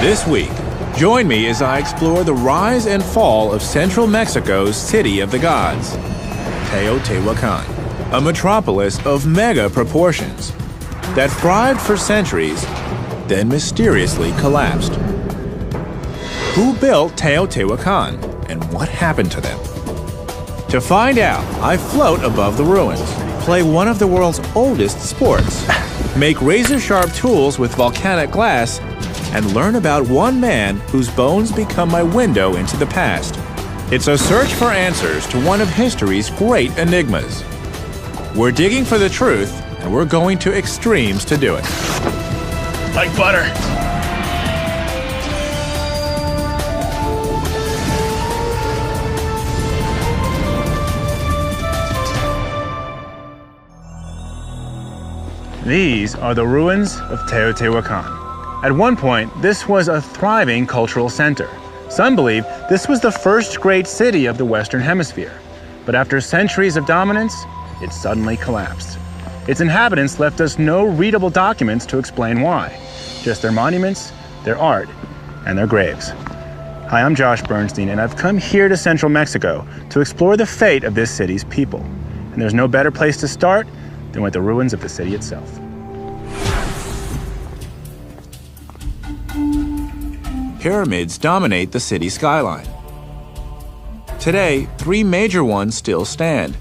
This week, join me as I explore the rise and fall of central Mexico's city of the gods, Teotihuacan, a metropolis of mega proportions that thrived for centuries, then mysteriously collapsed. Who built Teotihuacan, and what happened to them? To find out, I float above the ruins, play one of the world's oldest sports, make razor-sharp tools with volcanic glass, and learn about one man whose bones become my window into the past. It's a search for answers to one of history's great enigmas. We're digging for the truth, and we're going to extremes to do it. Like butter. These are the ruins of Teotihuacan. At one point, this was a thriving cultural center. Some believe this was the first great city of the Western Hemisphere. But after centuries of dominance, it suddenly collapsed. Its inhabitants left us no readable documents to explain why. Just their monuments, their art, and their graves. Hi, I'm Josh Bernstein, and I've come here to central Mexico to explore the fate of this city's people. And there's no better place to start than with the ruins of the city itself. Pyramids dominate the city skyline. Today, 3 major ones still stand.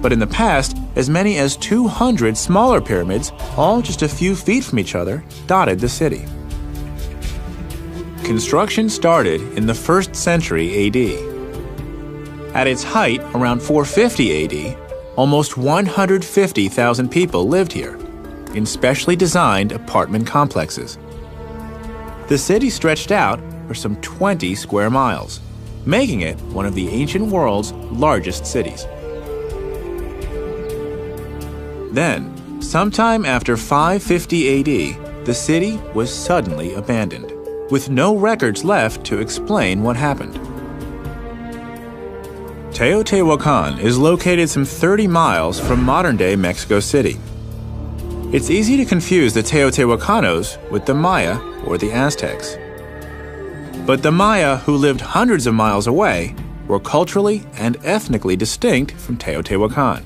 But in the past, as many as 200 smaller pyramids, all just a few feet from each other, dotted the city. Construction started in the 1st century AD. At its height, around 450 AD, almost 150,000 people lived here, in specially designed apartment complexes. The city stretched out for some 20 square miles, making it one of the ancient world's largest cities. Then, sometime after 550 AD, the city was suddenly abandoned, with no records left to explain what happened. Teotihuacan is located some 30 miles from modern-day Mexico City. It's easy to confuse the Teotihuacanos with the Maya or the Aztecs. But the Maya, who lived hundreds of miles away, were culturally and ethnically distinct from Teotihuacan.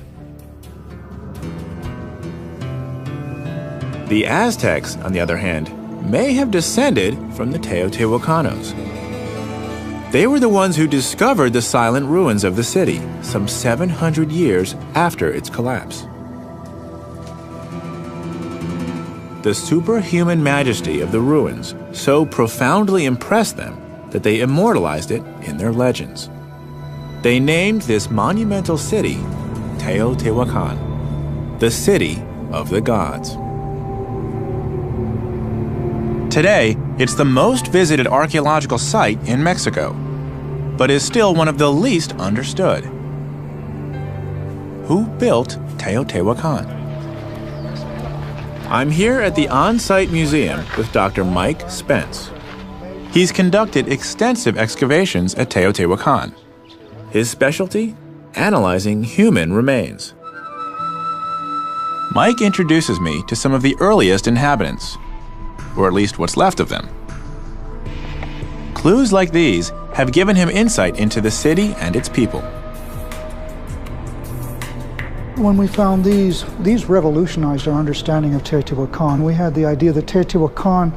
The Aztecs, on the other hand, may have descended from the Teotihuacanos. They were the ones who discovered the silent ruins of the city some 700 years after its collapse. The superhuman majesty of the ruins so profoundly impressed them that they immortalized it in their legends. They named this monumental city Teotihuacan, the city of the gods. Today, it's the most visited archaeological site in Mexico, but is still one of the least understood. Who built Teotihuacan? I'm here at the on-site museum with Dr. Mike Spence. He's conducted extensive excavations at Teotihuacan. His specialty? Analyzing human remains. Mike introduces me to some of the earliest inhabitants, or at least what's left of them. Clues like these have given him insight into the city and its people. When we found these revolutionized our understanding of Teotihuacan. We had the idea that Teotihuacan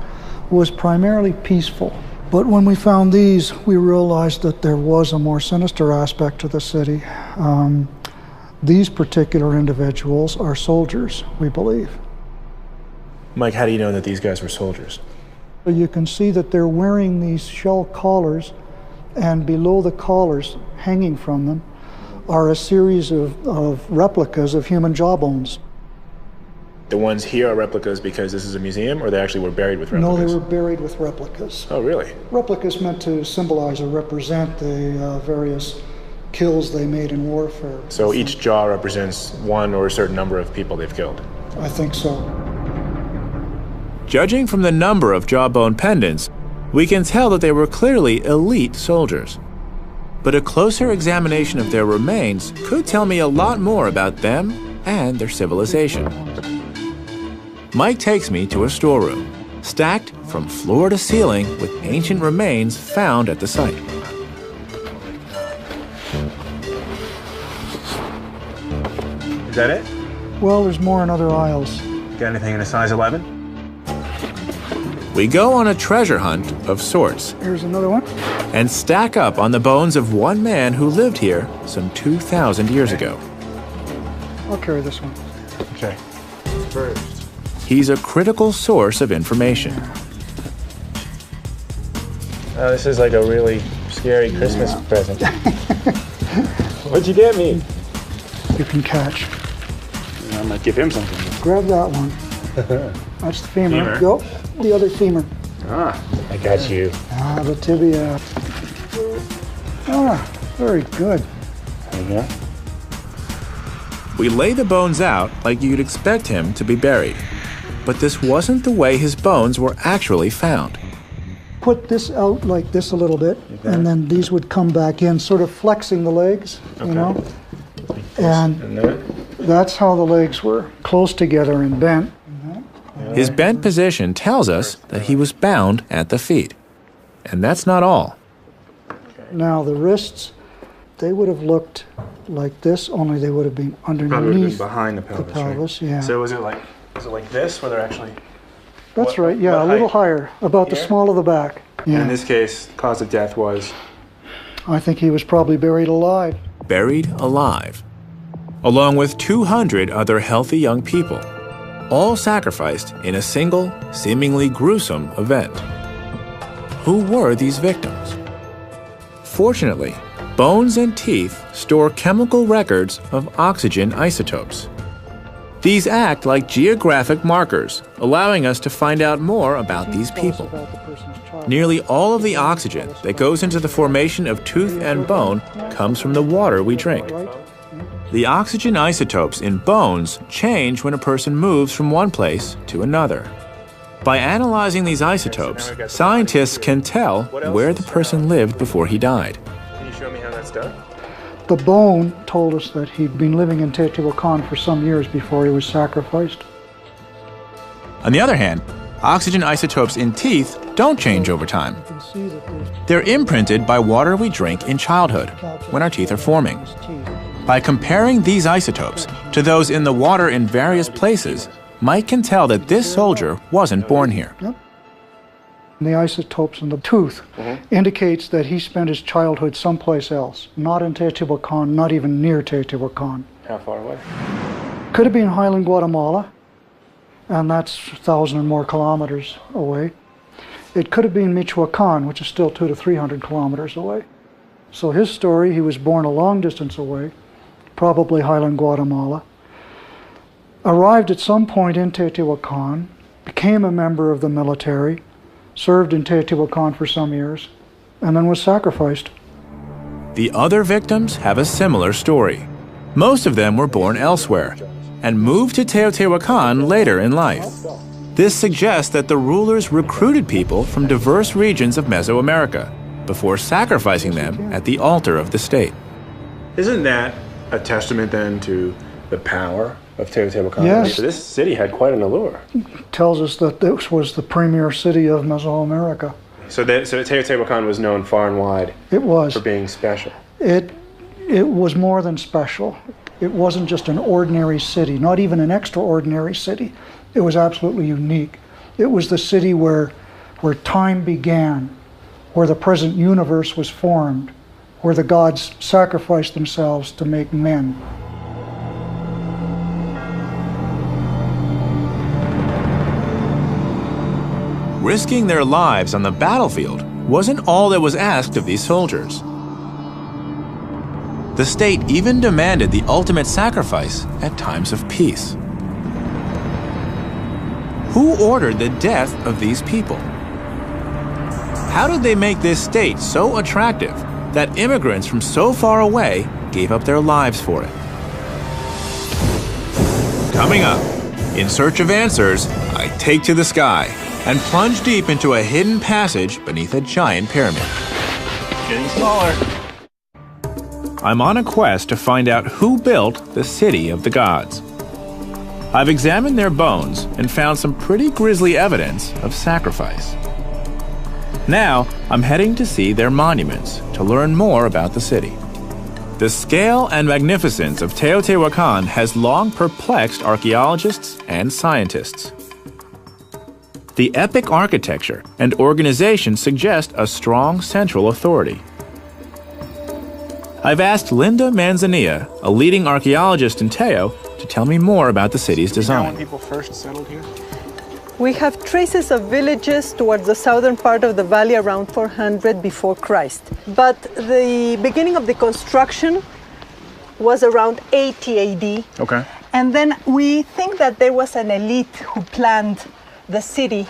was primarily peaceful. But when we found these, we realized that there was a more sinister aspect to the city. These particular individuals are soldiers, we believe. Mike, how do you know that these guys were soldiers? You can see that they're wearing these shell collars, and below the collars, hanging from them, are a series of replicas of human jawbones. The ones here are replicas because this is a museum, or they actually were buried with replicas? No, they were buried with replicas. Oh, really? Replicas meant to symbolize or represent the various kills they made in warfare. So each jaw represents one or a certain number of people they've killed? I think so. Judging from the number of jawbone pendants, we can tell that they were clearly elite soldiers. But a closer examination of their remains could tell me a lot more about them and their civilization. Mike takes me to a storeroom, stacked from floor to ceiling with ancient remains found at the site. Is that it? Well, there's more in other aisles. Got anything in a size 11? We go on a treasure hunt of sorts Here's another one. and stack up on the bones of one man who lived here some 2,000 years ago. I'll carry this one. Okay. First. He's a critical source of information. Oh, this is like a really scary Christmas present. What'd you get me? You can catch. I might give him something. Grab that one. That's the femur. Femur? Go. The other femur. Ah, I got you. Ah, the tibia. Ah, very good. There you go. We lay the bones out like you'd expect him to be buried. But this wasn't the way his bones were actually found. Put this out like this a little bit, and then these would come back in, sort of flexing the legs, you know? And that's how the legs were close together and bent. His bent position tells us that he was bound at the feet. And that's not all. Now the wrists, they would have looked like this, only they would have been underneath behind the pelvis. right? Yeah. So is it like this, where they're actually... That's right, yeah, a little higher, about the small of the back. Yeah. In this case, cause of death was... I think he was probably buried alive. Buried alive. Along with 200 other healthy young people. All sacrificed in a single, seemingly gruesome event. Who were these victims? Fortunately, bones and teeth store chemical records of oxygen isotopes. These act like geographic markers, allowing us to find out more about these people. Nearly all of the oxygen that goes into the formation of tooth and bone comes from the water we drink. The oxygen isotopes in bones change when a person moves from one place to another. By analyzing these isotopes, scientists can tell where the person lived before he died. Can you show me how that's done? The bone told us that he'd been living in Teotihuacan for some years before he was sacrificed. On the other hand, oxygen isotopes in teeth don't change over time. They're imprinted by water we drink in childhood, when our teeth are forming. By comparing these isotopes to those in the water in various places, Mike can tell that this soldier wasn't born here. Yep. The isotopes in the tooth indicates that he spent his childhood someplace else, not in Teotihuacan, not even near Teotihuacan. How far away? Could have been Highland, Guatemala, and that's 1,000 or more kilometers away. It could have been Michoacan, which is still 200 to 300 kilometers away. So his story, he was born a long distance away, probably Highland, Guatemala, arrived at some point in Teotihuacan, became a member of the military, served in Teotihuacan for some years, and then was sacrificed. The other victims have a similar story. Most of them were born elsewhere and moved to Teotihuacan later in life. This suggests that the rulers recruited people from diverse regions of Mesoamerica before sacrificing them at the altar of the state. Isn't that a testament then to the power of Teotihuacan? Yes. So this city had quite an allure. Tells us that this was the premier city of Mesoamerica. So Teotihuacan was known far and wide It was. for being special. It was more than special. It wasn't just an ordinary city, not even an extraordinary city. It was absolutely unique. It was the city where time began, where the present universe was formed, where the gods sacrificed themselves to make men. Risking their lives on the battlefield wasn't all that was asked of these soldiers. The state even demanded the ultimate sacrifice at times of peace. Who ordered the death of these people? How did they make this state so attractive that immigrants from so far away gave up their lives for it? Coming up, in search of answers, I take to the sky and plunge deep into a hidden passage beneath a giant pyramid. Getting smaller. I'm on a quest to find out who built the city of the gods. I've examined their bones and found some pretty grisly evidence of sacrifice. Now, I'm heading to see their monuments to learn more about the city. The scale and magnificence of Teotihuacan has long perplexed archaeologists and scientists. The epic architecture and organization suggest a strong central authority. I've asked Linda Manzanilla, a leading archaeologist in Teo, to tell me more about the city's design. When people first settled here? We have traces of villages towards the southern part of the valley around 400 before Christ. But the beginning of the construction was around 80 AD. Okay. And then we think that there was an elite who planned the city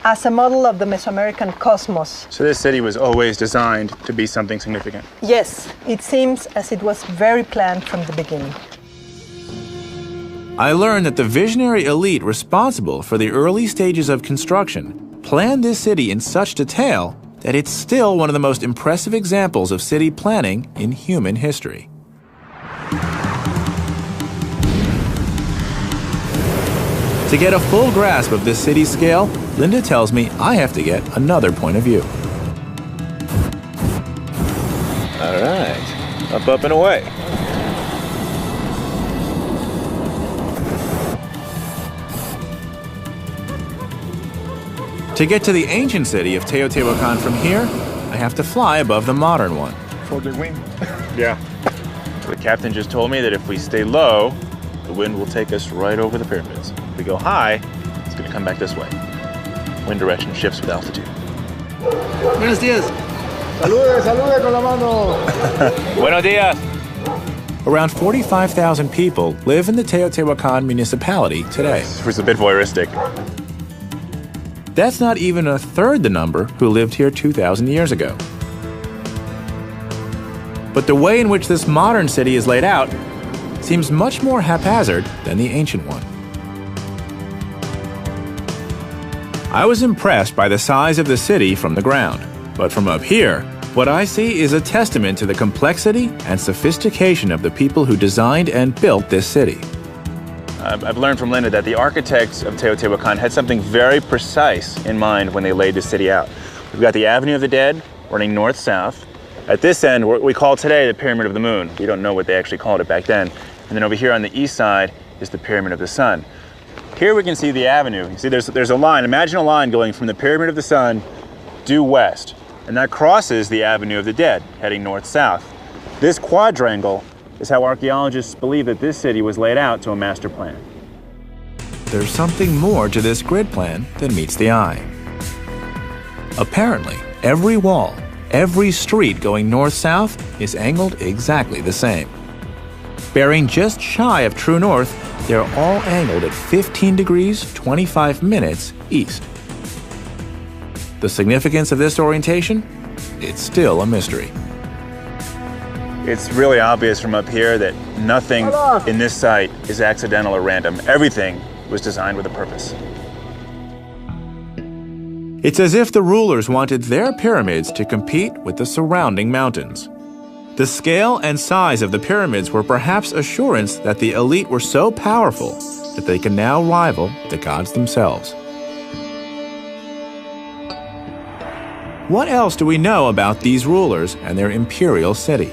as a model of the Mesoamerican cosmos. So this city was always designed to be something significant? Yes, it seems as it was very planned from the beginning. I learned that the visionary elite responsible for the early stages of construction planned this city in such detail that it's still one of the most impressive examples of city planning in human history. To get a full grasp of this city's scale, Linda tells me I have to get another point of view. All right, up and away. To get to the ancient city of Teotihuacan from here, I have to fly above the modern one. For the wind. Yeah. The captain just told me that if we stay low, the wind will take us right over the pyramids. If we go high, it's going to come back this way. Wind direction shifts with altitude. Buenos días. Salude con la mano. Buenos dias. Around 45,000 people live in the Teotihuacan municipality today. It was a bit voyeuristic. That's not even a third the number who lived here 2,000 years ago. But the way in which this modern city is laid out seems much more haphazard than the ancient one. I was impressed by the size of the city from the ground, but from up here, what I see is a testament to the complexity and sophistication of the people who designed and built this city. I've learned from Linda that the architects of Teotihuacan had something very precise in mind when they laid the city out. We've got the Avenue of the Dead running north-south. At this end, what we call today the Pyramid of the Moon. We don't know what they actually called it back then. And then over here on the east side is the Pyramid of the Sun. Here we can see the avenue. You see there's a line. Imagine a line going from the Pyramid of the Sun due west. And that crosses the Avenue of the Dead, heading north-south. This quadrangle is how archaeologists believe that this city was laid out to a master plan. There's something more to this grid plan than meets the eye. Apparently, every wall, every street going north-south is angled exactly the same. Bearing just shy of true north, they're all angled at 15 degrees, 25 minutes east. The significance of this orientation? It's still a mystery. It's really obvious from up here that nothing in this site is accidental or random. Everything was designed with a purpose. It's as if the rulers wanted their pyramids to compete with the surrounding mountains. The scale and size of the pyramids were perhaps assurance that the elite were so powerful that they can now rival the gods themselves. What else do we know about these rulers and their imperial city?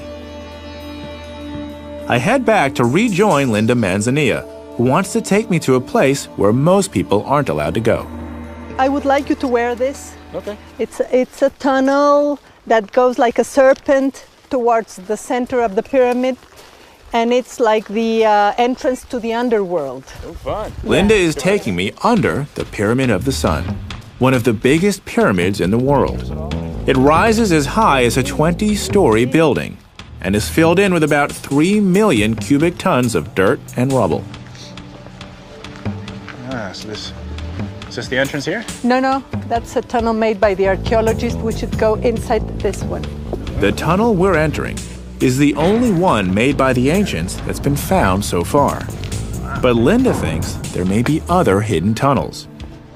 I head back to rejoin Linda Manzanilla, who wants to take me to a place where most people aren't allowed to go. I would like you to wear this. Okay. It's a tunnel that goes like a serpent towards the center of the pyramid, and it's like the entrance to the underworld. Oh, fun. Linda is taking me under the Pyramid of the Sun, one of the biggest pyramids in the world. It rises as high as a 20-story building and is filled in with about 3 million cubic tons of dirt and rubble. So is this the entrance here? No, that's a tunnel made by the archaeologists. We should go inside this one. The tunnel we're entering is the only one made by the ancients that's been found so far. But Linda thinks there may be other hidden tunnels.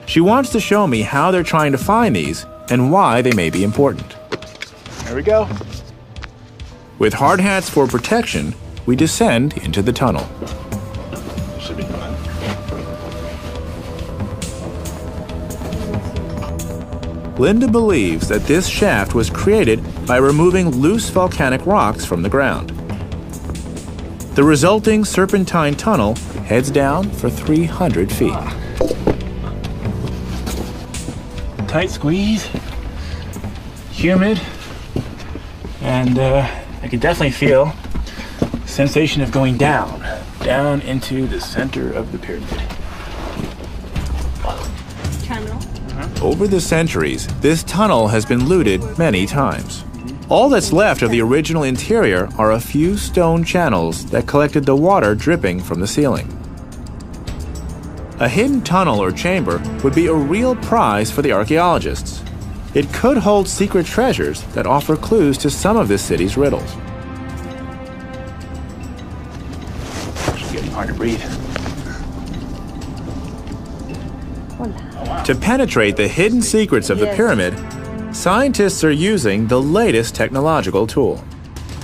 She wants to show me how they're trying to find these and why they may be important. There we go. With hard hats for protection, we descend into the tunnel. Should be fun. Linda believes that this shaft was created by removing loose volcanic rocks from the ground. The resulting serpentine tunnel heads down for 300 feet. Tight squeeze, humid, and I can definitely feel the sensation of going down into the center of the pyramid. Channel. Over the centuries, this tunnel has been looted many times. All that's left of the original interior are a few stone channels that collected the water dripping from the ceiling. A hidden tunnel or chamber would be a real prize for the archaeologists. It could hold secret treasures that offer clues to some of this city's riddles. It's getting hard to breathe. To penetrate the hidden secrets of the pyramid, scientists are using the latest technological tool.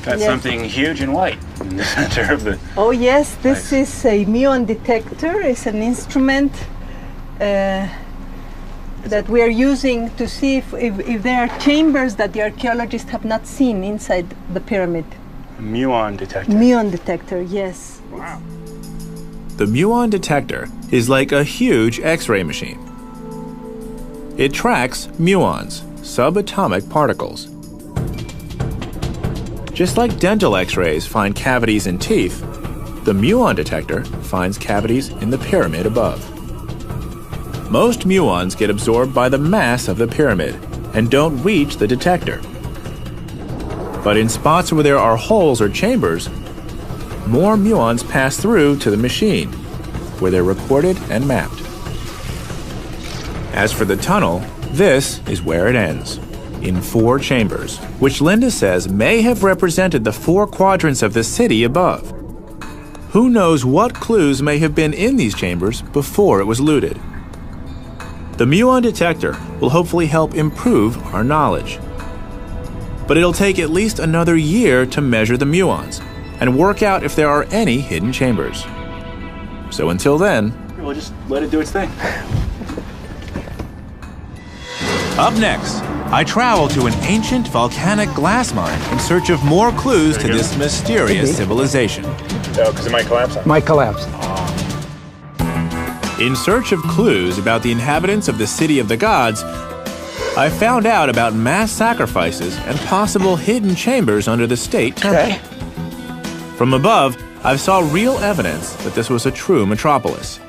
Got something huge and white in the center of the... Oh yes, this is a muon detector. It's an instrument that we are using to see if there are chambers that the archaeologists have not seen inside the pyramid. Muon detector. Muon detector, yes. Wow. The muon detector is like a huge X-ray machine. It tracks muons, subatomic particles. Just like dental X-rays find cavities in teeth, the muon detector finds cavities in the pyramid above. Most muons get absorbed by the mass of the pyramid and don't reach the detector. But in spots where there are holes or chambers, more muons pass through to the machine, where they're recorded and mapped. As for the tunnel, this is where it ends, in 4 chambers, which Linda says may have represented the 4 quadrants of the city above. Who knows what clues may have been in these chambers before it was looted? The muon detector will hopefully help improve our knowledge. But it'll take at least another year to measure the muons and work out if there are any hidden chambers. So until then, We'll just let it do its thing. up next, I travel to an ancient volcanic glass mine in search of more clues to this mysterious civilization. Oh, because it might collapse on Might collapse. In search of clues about the inhabitants of the City of the Gods, I found out about mass sacrifices and possible hidden chambers under the state temple. From above, I saw real evidence that this was a true metropolis.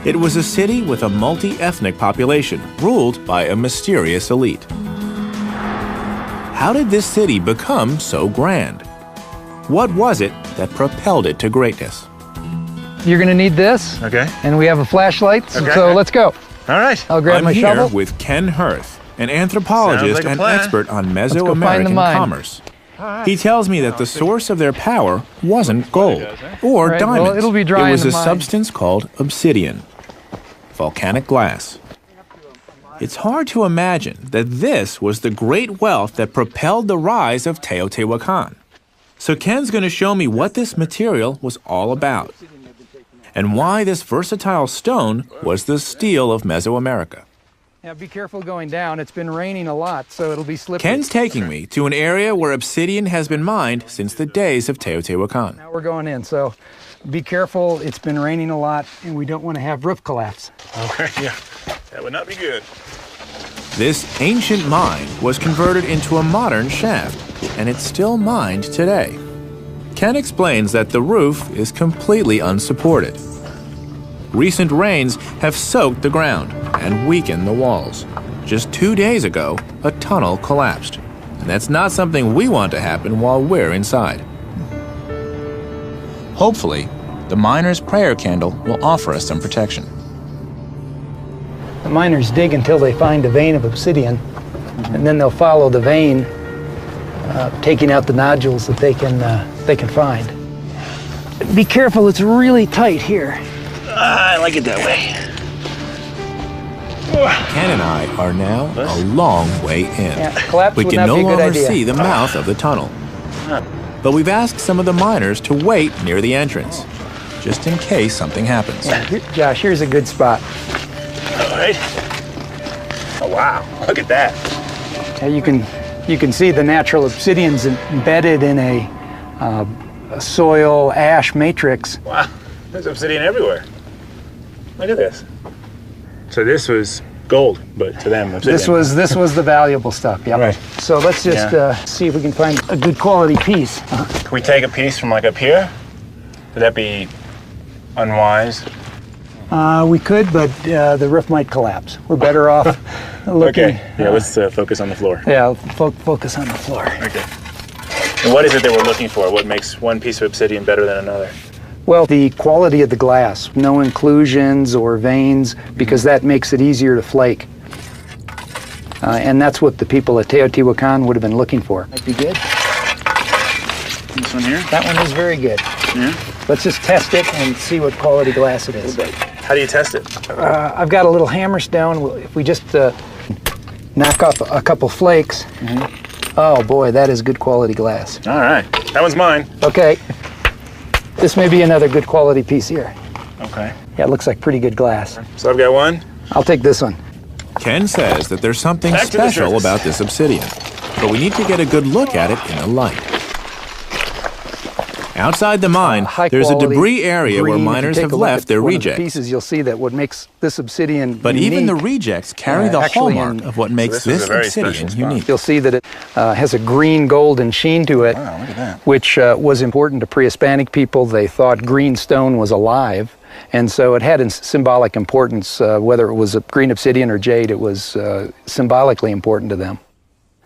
It was a city with a multi-ethnic population ruled by a mysterious elite. How did this city become so grand? What was it that propelled it to greatness? You're going to need this. Okay. And we have a flashlight, Okay. so let's go. All right. I'll grab I'm my here shovel. with Ken Hirth, an anthropologist Sounds like a and plan. expert on go find the Mesoamerican mine. commerce. He tells me that the source of their power wasn't gold or Right, well, diamonds. it'll be dry It was in a the mine. substance called obsidian, volcanic glass. It's hard to imagine that this was the great wealth that propelled the rise of Teotihuacan. So Ken's going to show me what this material was all about and why this versatile stone was the steel of Mesoamerica. Now be careful going down. It's been raining a lot, so it'll be slippery. Ken's taking me to an area where obsidian has been mined since the days of Teotihuacan. Now we're going in, so be careful. It's been raining a lot, and we don't want to have roof collapse. Okay, yeah. That would not be good. This ancient mine was converted into a modern shaft, and it's still mined today. Ken explains that the roof is completely unsupported. Recent rains have soaked the ground and weakened the walls. Just 2 days ago, a tunnel collapsed, and that's not something we want to happen while we're inside. Hopefully, the miner's prayer candle will offer us some protection. The miners dig until they find a vein of obsidian, and then they'll follow the vein, taking out the nodules that they can find. Be careful, it's really tight here. I like it that way. Ken and I are now a long way in. Yeah, collapse We would can not no be a good longer idea. see the mouth of the tunnel. But we've asked some of the miners to wait near the entrance, just in case something happens. Yeah, Josh, here's a good spot. All right. Oh, wow. Look at that. You can see the natural obsidian's embedded in a soil ash matrix. Wow. There's obsidian everywhere. Look at this. So this was gold, but to them, obsidian. This was the valuable stuff. Yep. Right. So let's just see if we can find a good quality piece. Can we take a piece from like up here? Would that be unwise? We could, but the roof might collapse. We're better off looking. Okay. Yeah, let's focus on the floor. Yeah, focus on the floor. Okay. And what is it that we're looking for? What makes one piece of obsidian better than another? Well, the quality of the glass. No inclusions or veins, because that makes it easier to flake. And that's what the people at Teotihuacan would have been looking for. Might be good. This one here? That one is very good. Yeah. Let's just test it and see what quality glass it is. How do you test it? I've got a little hammerstone. If we just knock off a couple flakes. Oh boy, that is good quality glass. All right. That one's mine. Okay. This may be another good quality piece here. Okay. Yeah, it looks like pretty good glass. So I've got one. I'll take this one. Ken says that there's something Back to the special surface. about this obsidian, but we need to get a good look at it in the light. Outside the mine, there's a debris area where miners have left their rejects. Pieces, you'll see that what makes this obsidian But unique, even the rejects carry the hallmark of what makes this is a this very obsidian special spot. unique. you'll see that it has a green golden sheen to it, Wow, look at that. which was important to pre-Hispanic people. They thought green stone was alive, and so it had a symbolic importance. Whether it was a green obsidian or jade, it was symbolically important to them.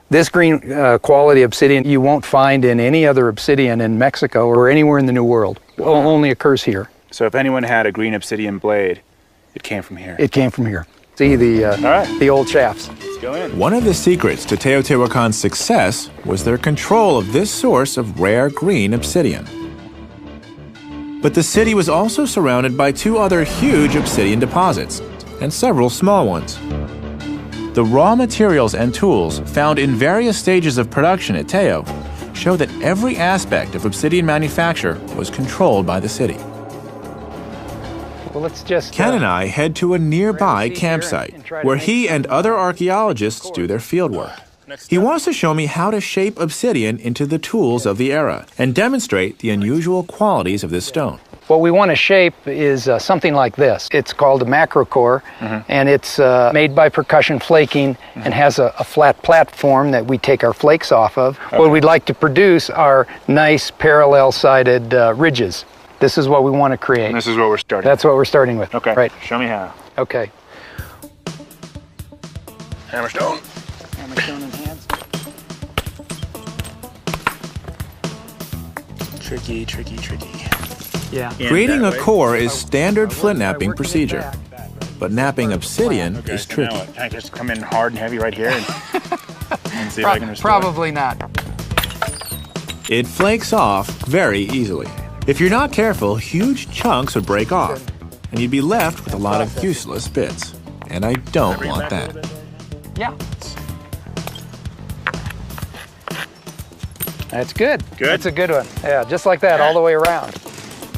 This green quality obsidian you won't find in any other obsidian in Mexico or anywhere in the New World. It only occurs here. So if anyone had a green obsidian blade, it came from here. It came from here. See the old shafts. Let's go in. One of the secrets to Teotihuacan's success was their control of this source of rare green obsidian. But the city was also surrounded by two other huge obsidian deposits and several small ones. The raw materials and tools found in various stages of production at Teo show that every aspect of obsidian manufacture was controlled by the city. Well, let's just Ken and I head to a nearby campsite where he and other archaeologists do their fieldwork. He wants to show me how to shape obsidian into the tools of the era and demonstrate the unusual qualities of this stone. What we want to shape is something like this. It's called a macro core, and it's made by percussion flaking and has a flat platform that we take our flakes off of. Okay. What we'd like to produce are nice parallel-sided ridges. This is what we want to create. And this is what we're starting That's what we're starting with. Okay. Right. Show me how. Okay. Hammerstone. Hammerstone in hands. Tricky, tricky, tricky. Yeah. Creating a core is standard flint napping procedure, but napping obsidian is So tricky. now what? Can I just come in hard and heavy right here and see if I can restore Probably not. It flakes off very easily. If you're not careful, huge chunks would break off, and you'd be left with a lot of useless bits. And I don't want that. Yeah. That's good. Good? That's a good one. Yeah, just like that, all the way around.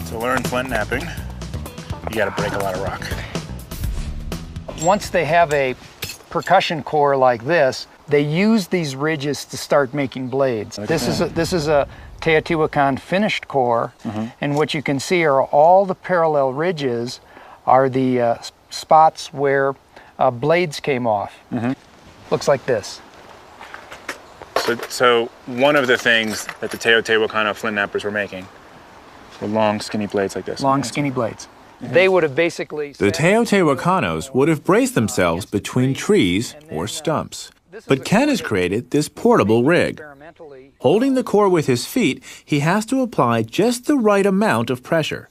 To learn flint napping, you gotta break a lot of rock. Once they have a percussion core like this, they use these ridges to start making blades. This is a Teotihuacan finished core, and what you can see are all the parallel ridges are the spots where blades came off. Looks like this. So one of the things that the Teotihuacan flint nappers were making were long, skinny blades like this. Long, skinny blades. They would have basically... The Teotihuacanos would have braced themselves between trees or stumps. But Ken has created this portable rig. Holding the core with his feet, he has to apply just the right amount of pressure.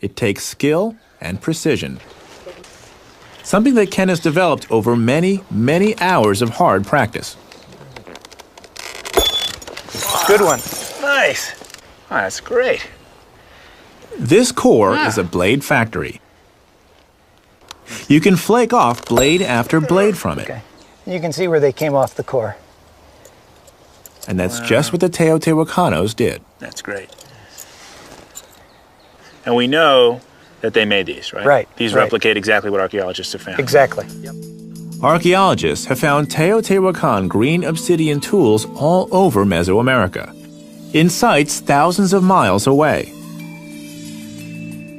It takes skill and precision. Something that Ken has developed over many, many hours of hard practice. Good one. Nice. Oh, that's great. This core is a blade factory. You can flake off blade after blade from it. Okay. You can see where they came off the core. And that's just what the Teotihuacanos did. That's great. And we know that they made these, right? Right, These right. replicate exactly what archaeologists have found. Exactly. Archaeologists have found Teotihuacan green obsidian tools all over Mesoamerica, in sites thousands of miles away.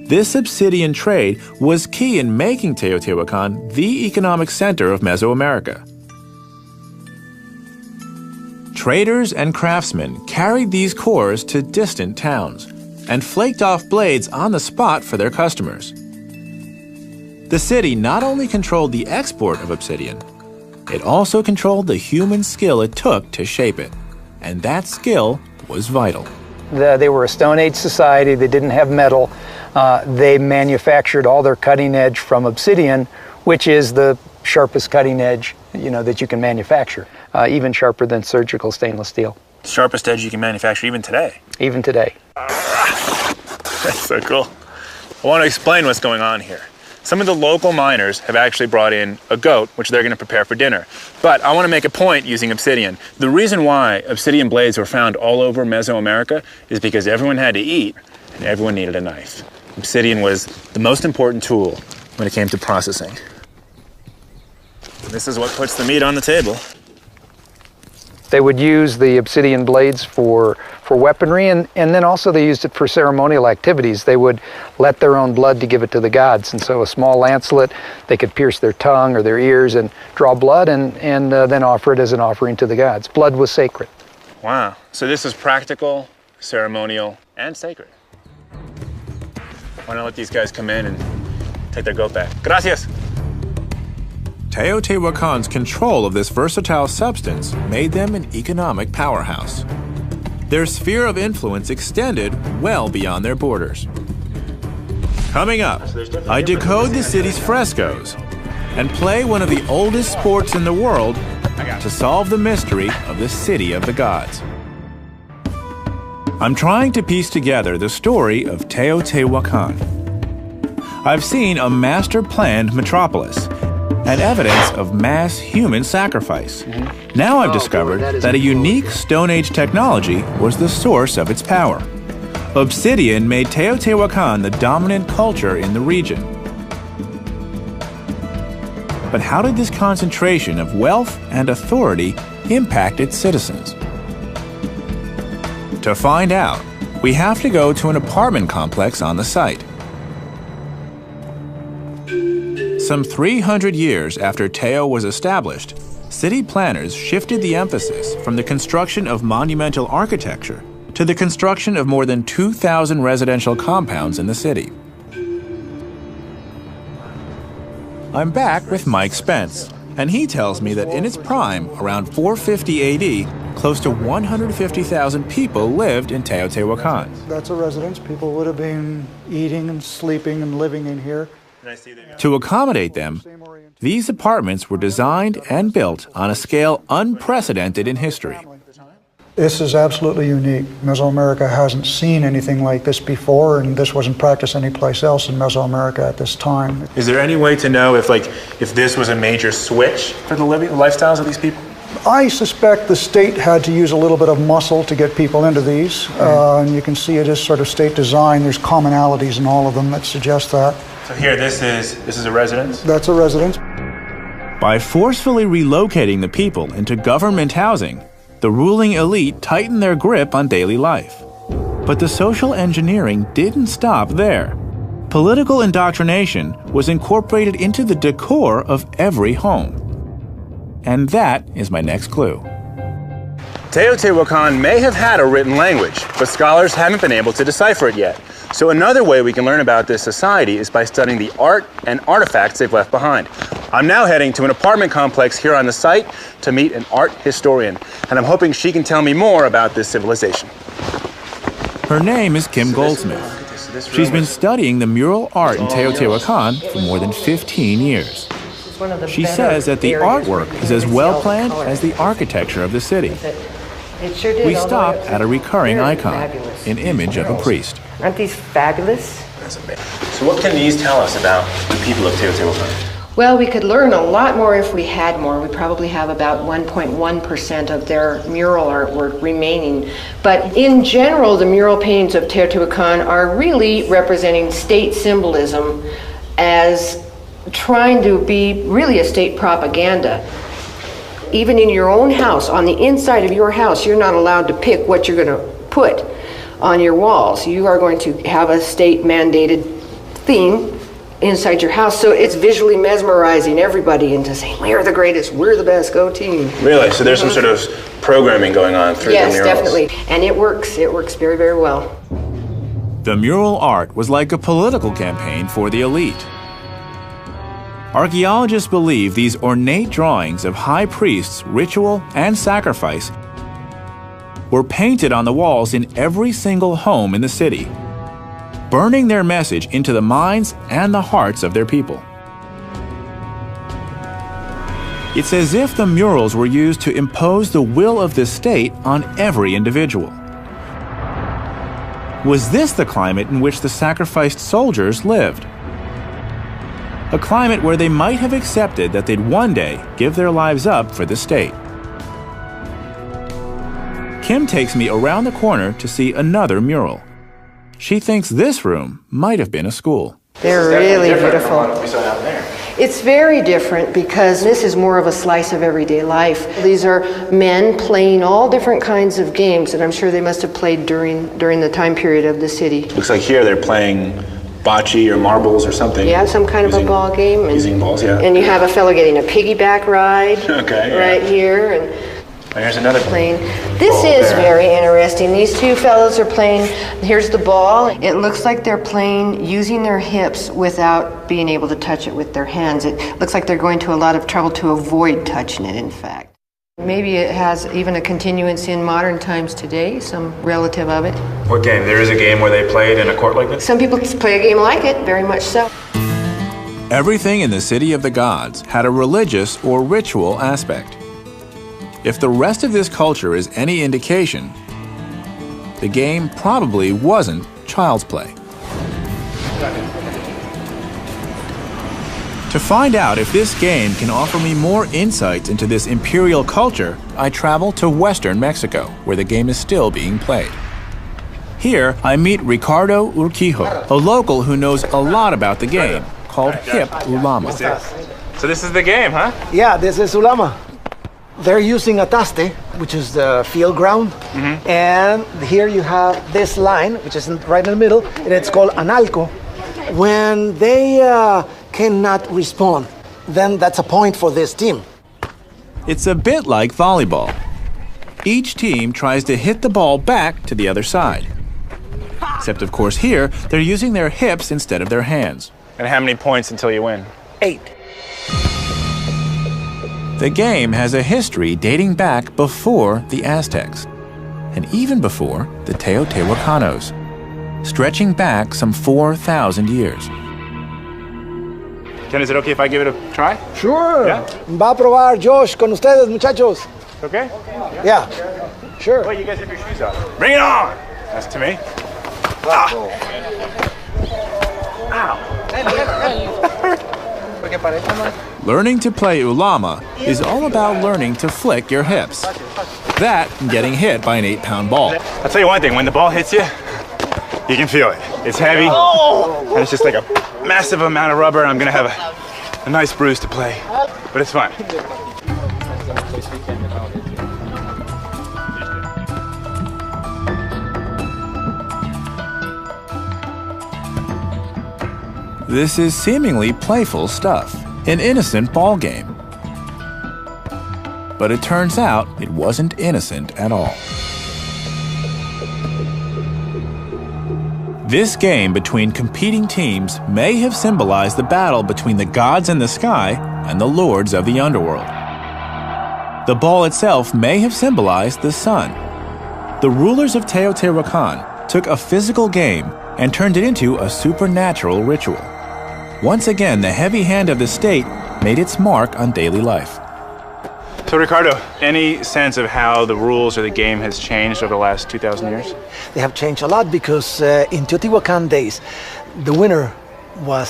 This obsidian trade was key in making Teotihuacan the economic center of Mesoamerica. Traders and craftsmen carried these cores to distant towns and flaked off blades on the spot for their customers. The city not only controlled the export of obsidian, it also controlled the human skill it took to shape it, and that skill was vital. They were a Stone Age society. They didn't have metal. They manufactured all their cutting edge from obsidian, which is the sharpest cutting edge, that you can manufacture, even sharper than surgical stainless steel. Sharpest edge you can manufacture even today. Even today. That's so cool. I want to explain what's going on here. Some of the local miners have actually brought in a goat, which they're going to prepare for dinner. But I want to make a point using obsidian. The reason why obsidian blades were found all over Mesoamerica is because everyone had to eat and everyone needed a knife. Obsidian was the most important tool when it came to processing. This is what puts the meat on the table. They would use the obsidian blades for weaponry, and then also they used it for ceremonial activities. They would let their own blood to give it to the gods. And so a small lancelet, they could pierce their tongue or their ears and draw blood and then offer it as an offering to the gods. Blood was sacred. Wow. So this is practical, ceremonial, and sacred. Why not let these guys come in and take their goat back? Gracias. Teotihuacan's control of this versatile substance made them an economic powerhouse. Their sphere of influence extended well beyond their borders. Coming up, I decode the city's frescoes and play one of the oldest sports in the world to solve the mystery of the City of the Gods. I'm trying to piece together the story of Teotihuacan. I've seen a master-planned metropolis and evidence of mass human sacrifice. Now I've discovered that a unique Stone Age technology was the source of its power. Obsidian made Teotihuacan the dominant culture in the region. But how did this concentration of wealth and authority impact its citizens? To find out, we have to go to an apartment complex on the site. Some 300 years after Teo was established, city planners shifted the emphasis from the construction of monumental architecture to the construction of more than 2,000 residential compounds in the city. I'm back with Mike Spence, and he tells me that in its prime, around 450 AD, close to 150,000 people lived in Teotihuacan. That's a residence. People would have been eating and sleeping and living in here. To accommodate them, these apartments were designed and built on a scale unprecedented in history. This is absolutely unique. Mesoamerica hasn't seen anything like this before, and this wasn't practiced anyplace else in Mesoamerica at this time. Is there any way to know if this was a major switch for the lifestyles of these people? I suspect the state had to use a little bit of muscle to get people into these, and you can see it is sort of state design. There's commonalities in all of them that suggest that. So here, this is a residence? That's a residence. By forcefully relocating the people into government housing, the ruling elite tightened their grip on daily life. But the social engineering didn't stop there. Political indoctrination was incorporated into the decor of every home. And that is my next clue. Teotihuacan may have had a written language, but scholars haven't been able to decipher it yet. So another way we can learn about this society is by studying the art and artifacts they've left behind. I'm now heading to an apartment complex here on the site to meet an art historian, and I'm hoping she can tell me more about this civilization. Her name is Kim Goldsmith. She's been studying the mural art in Teotihuacan for more than 15 years. She says that the artwork is as well planned as the architecture of the city. We stop at a recurring icon, an image of a priest. Aren't these fabulous? So what can these tell us about the people of Teotihuacan? Well, we could learn a lot more if we had more. We probably have about 1.1% of their mural artwork remaining. But in general, the mural paintings of Teotihuacan are really representing state symbolism as trying to be really a state propaganda. Even in your own house, on the inside of your house, you're not allowed to pick what you're going to put on your walls. You are going to have a state mandated theme inside your house, so it's visually mesmerizing everybody into saying, we're the greatest, we're the best, go team. Really? So there's some sort of programming going on through the murals? Yes, definitely. And it works very, very well. The mural art was like a political campaign for the elite. Archaeologists believe these ornate drawings of high priests' ritual and sacrifice were painted on the walls in every single home in the city, burning their message into the minds and the hearts of their people. It's as if the murals were used to impose the will of the state on every individual. Was this the climate in which the sacrificed soldiers lived? A climate where they might have accepted that they'd one day give their lives up for the state. Kim takes me around the corner to see another mural. She thinks this room might have been a school. They're really beautiful. From what we saw out there. It's very different because this is more of a slice of everyday life. These are men playing all different kinds of games that I'm sure they must have played during the time period of the city. Looks like here they're playing bocce or marbles or something. Yeah, some kind of a ball game. And, using balls, yeah. And you have a fellow getting a piggyback ride right here. And here's another playing. This is very interesting. These two fellows are playing. Here's the ball. It looks like they're playing using their hips without being able to touch it with their hands. It looks like they're going to a lot of trouble to avoid touching it, in fact. Maybe it has even a continuance in modern times today, some relative of it. What game? There is a game where they played in a court like this? Some people play a game like it, very much so. Everything in the City of the Gods had a religious or ritual aspect. If the rest of this culture is any indication, the game probably wasn't child's play. To find out if this game can offer me more insights into this imperial culture, I travel to western Mexico, where the game is still being played. Here, I meet Ricardo Urquijo, a local who knows a lot about the game, called Hip Ulama. So this is the game, huh? Yeah, this is Ulama. They're using a taste, which is the field ground, and here you have this line, which is right in the middle, and it's called analco. When they cannot respond, then that's a point for this team. It's a bit like volleyball. Each team tries to hit the ball back to the other side. Except, of course, here, they're using their hips instead of their hands. And how many points until you win? 8. The game has a history dating back before the Aztecs, and even before the Teotihuacanos, stretching back some 4,000 years. Ken, is it okay if I give it a try? Sure. Yeah? Va a probar Josh con ustedes, muchachos. Okay? Yeah, sure. Wait, you guys have your shoes off. Bring it on! That's to me. Ah. Learning to play Ulama is all about learning to flick your hips. That and getting hit by an 8-pound ball. I'll tell you one thing, when the ball hits you, you can feel it. It's heavy, and it's just like a massive amount of rubber, and I'm gonna have a nice bruise to play. But it's fun. This is seemingly playful stuff, an innocent ball game. But it turns out it wasn't innocent at all. This game between competing teams may have symbolized the battle between the gods in the sky and the lords of the underworld. The ball itself may have symbolized the sun. The rulers of Teotihuacan took a physical game and turned it into a supernatural ritual. Once again, the heavy hand of the state made its mark on daily life. So Ricardo, any sense of how the rules or the game has changed over the last 2,000 years? They have changed a lot because in Teotihuacan days, the winner was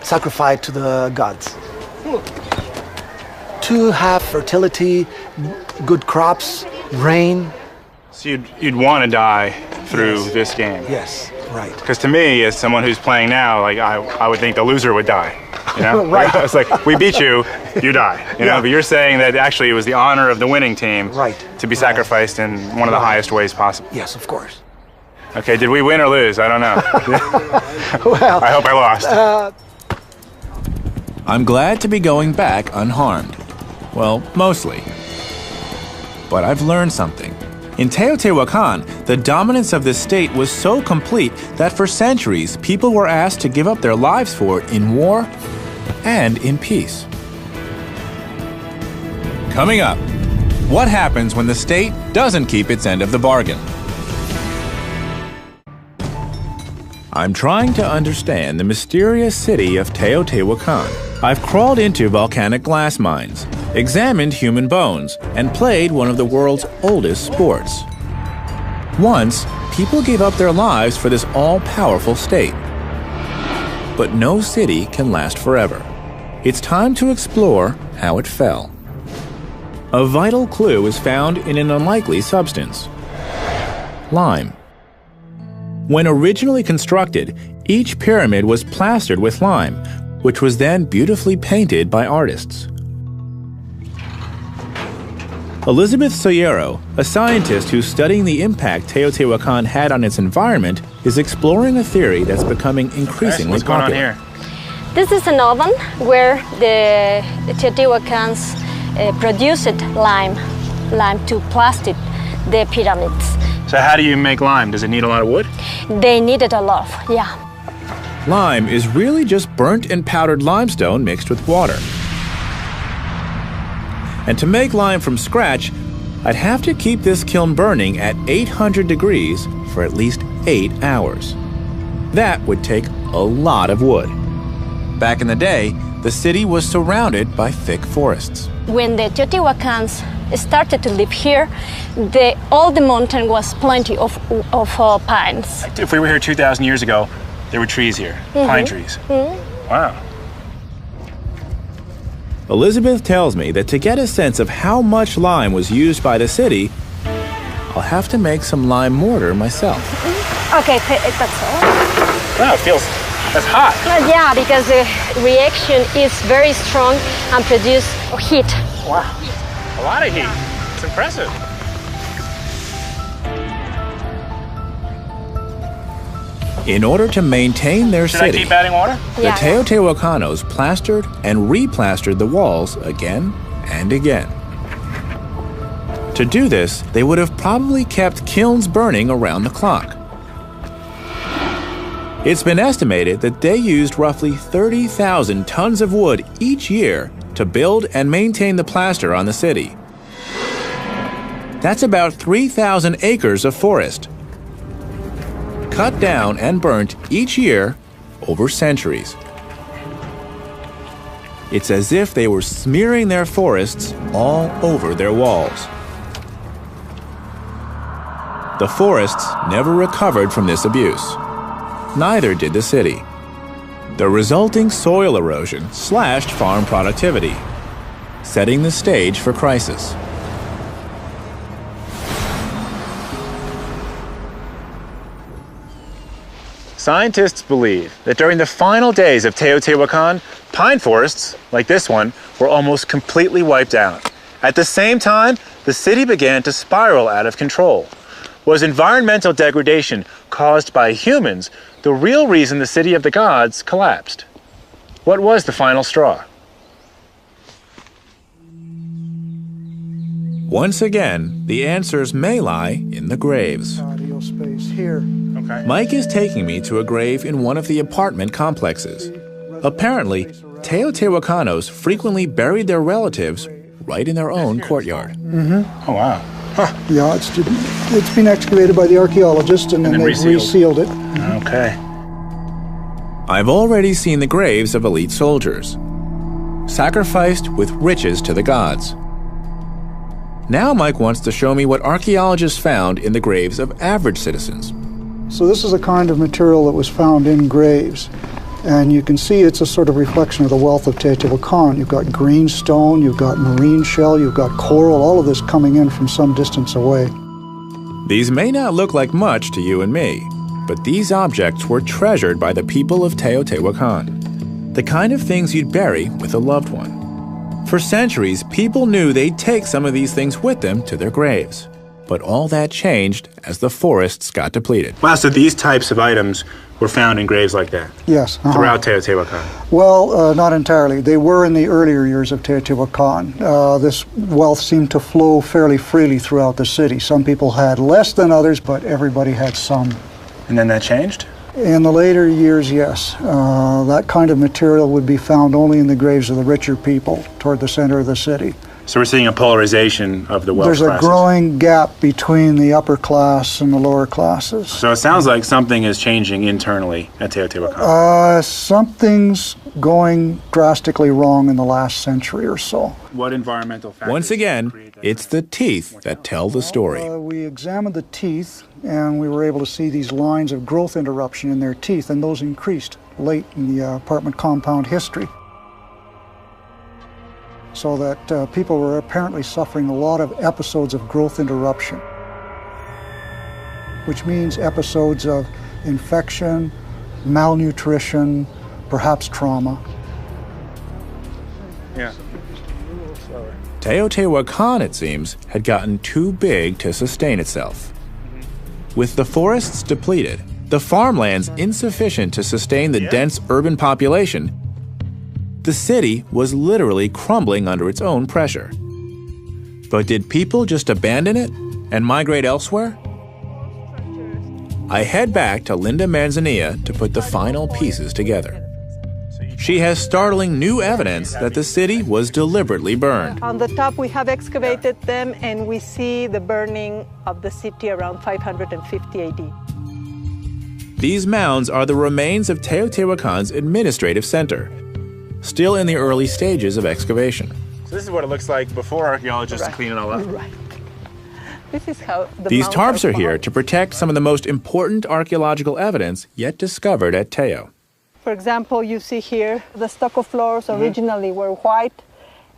sacrificed to the gods. To have fertility, good crops, rain. So you'd want to die through this game? Yes, right. Because to me, as someone who's playing now, like I would think the loser would die. You know? Right. It's like, we beat you, you die. You know, Yeah. but you're saying that actually it was the honor of the winning team Right. to be sacrificed in one of the highest ways possible. Yes, of course. Okay, did we win or lose? I don't know. Well, I hope I lost. I'm glad to be going back unharmed. Well, mostly. But I've learned something. In Teotihuacan, the dominance of this state was so complete that for centuries, people were asked to give up their lives for it in war and in peace. Coming up, what happens when the state doesn't keep its end of the bargain? I'm trying to understand the mysterious city of Teotihuacan. I've crawled into volcanic glass mines, examined human bones, and played one of the world's oldest sports. Once, people gave up their lives for this all-powerful state. But no city can last forever. It's time to explore how it fell. A vital clue is found in an unlikely substance: lime. When originally constructed, each pyramid was plastered with lime, which was then beautifully painted by artists. Elizabeth Soyero, a scientist who's studying the impact Teotihuacan had on its environment, is exploring a theory that's becoming increasingly What's going on popular. here? This is an oven where the Teotihuacans produced lime to plaster the pyramids. So how do you make lime? Does it need a lot of wood? They needed a lot, yeah. Lime is really just burnt and powdered limestone mixed with water. And to make lime from scratch, I'd have to keep this kiln burning at 800 degrees for at least 8 hours. That would take a lot of wood. Back in the day, the city was surrounded by thick forests. When the Teotihuacans started to live here, all the mountain was plenty of pines. If we were here 2,000 years ago, there were trees here, pine trees. Wow. Elizabeth tells me that to get a sense of how much lime was used by the city, I'll have to make some lime mortar myself. Okay, that's all. Wow, it feels, that's hot. Yeah, because the reaction is very strong and produce heat. Wow, a lot of heat. It's impressive. In order to maintain their Should I city, keep adding water? the Yeah. Teotihuacanos plastered and replastered the walls again and again. To do this, they would have probably kept kilns burning around the clock. It's been estimated that they used roughly 30,000 tons of wood each year to build and maintain the plaster on the city. That's about 3,000 acres of forest, cut down and burnt each year over centuries. It's as if they were smearing their forests all over their walls. The forests never recovered from this abuse. Neither did the city. The resulting soil erosion slashed farm productivity, setting the stage for crisis. Scientists believe that during the final days of Teotihuacan, pine forests, like this one, were almost completely wiped out. At the same time, the city began to spiral out of control. Was environmental degradation caused by humans the real reason the city of the gods collapsed? What was the final straw? Once again, the answers may lie in the graves. Patio space here. Okay. Mike is taking me to a grave in one of the apartment complexes. Apparently, Teotihuacanos frequently buried their relatives right in their own courtyard. Oh, wow. Yeah, it's been excavated by the archaeologists and then they've resealed it. Okay. I've already seen the graves of elite soldiers, sacrificed with riches to the gods. Now Mike wants to show me what archaeologists found in the graves of average citizens. So this is a kind of material that was found in graves. And you can see it's a sort of reflection of the wealth of Teotihuacan. You've got green stone, you've got marine shell, you've got coral, all of this coming in from some distance away. These may not look like much to you and me, but these objects were treasured by the people of Teotihuacan. The kind of things you'd bury with a loved one. For centuries, people knew they'd take some of these things with them to their graves. But all that changed as the forests got depleted. Wow, so these types of items were found in graves like that? Yes. Throughout Teotihuacan? Well, not entirely. They were in the earlier years of Teotihuacan. This wealth seemed to flow fairly freely throughout the city. Some people had less than others, but everybody had some. And then that changed? In the later years, yes. That kind of material would be found only in the graves of the richer people toward the center of the city. So we're seeing a polarization of the wealth There's classes. a growing gap between the upper class and the lower classes. So it sounds like something is changing internally at Teotihuacan. Something's going drastically wrong in the last century or so. What environmental factors? Once again, it's the teeth that tell the story. We examined the teeth, and we were able to see these lines of growth interruption in their teeth, and those increased late in the apartment compound history. So that people were apparently suffering a lot of episodes of growth interruption, which means episodes of infection, malnutrition, perhaps trauma. Yeah. Teotihuacan, it seems, had gotten too big to sustain itself. With the forests depleted, the farmlands insufficient to sustain the dense urban population, the city was literally crumbling under its own pressure. But did people just abandon it and migrate elsewhere? I head back to Linda Manzanilla to put the final pieces together. She has startling new evidence that the city was deliberately burned. On the top, we have excavated them, and we see the burning of the city around 550 AD. These mounds are the remains of Teotihuacan's administrative center, still in the early stages of excavation. So this is what it looks like before archaeologists clean it all up. Right. This is how These tarps are here to protect some of the most important archaeological evidence yet discovered at Teo. For example, you see here the stucco floors originally were white,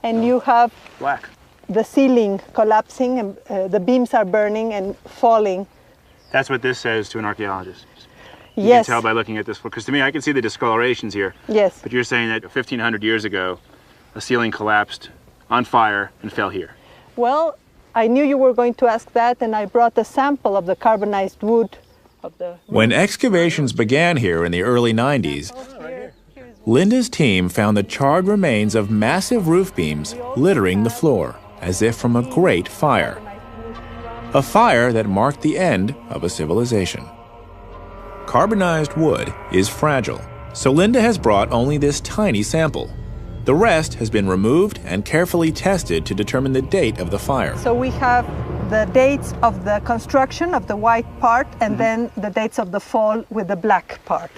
and you have Black. the ceiling collapsing, and the beams are burning and falling. That's what this says to an archaeologist. You Yes. can tell by looking at this, because to me, I can see the discolorations here. Yes. But you're saying that 1,500 years ago, a ceiling collapsed on fire and fell here. Well, I knew you were going to ask that, and I brought a sample of the carbonized wood of the... When excavations began here in the early 90s, Linda's team found the charred remains of massive roof beams littering the floor, as if from a great fire. A fire that marked the end of a civilization. Carbonized wood is fragile, so Linda has brought only this tiny sample. The rest has been removed and carefully tested to determine the date of the fire. So we have the dates of the construction of the white part, and then the dates of the fall with the black part.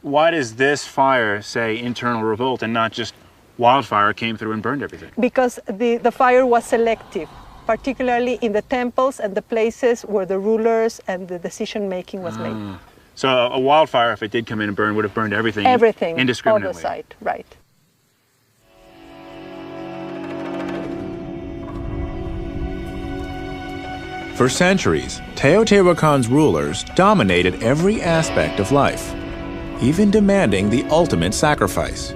Why does this fire say internal revolt and not just wildfire came through and burned everything? Because the fire was selective, particularly in the temples and the places where the rulers and the decision-making was made. So a wildfire, if it did come in and burn, would have burned everything Everything, indiscriminately. all the site, right. For centuries, Teotihuacan's rulers dominated every aspect of life, even demanding the ultimate sacrifice.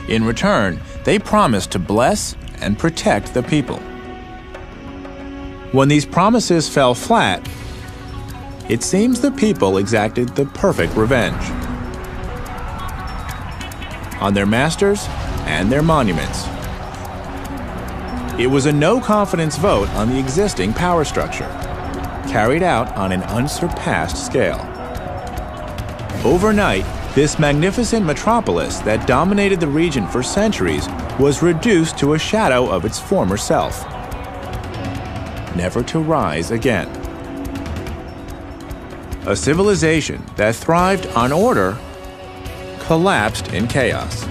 In return, they promised to bless and protect the people. When these promises fell flat, it seems the people exacted the perfect revenge on their masters and their monuments. It was a no-confidence vote on the existing power structure, carried out on an unsurpassed scale. Overnight, this magnificent metropolis that dominated the region for centuries was reduced to a shadow of its former self, never to rise again. A civilization that thrived on order collapsed in chaos.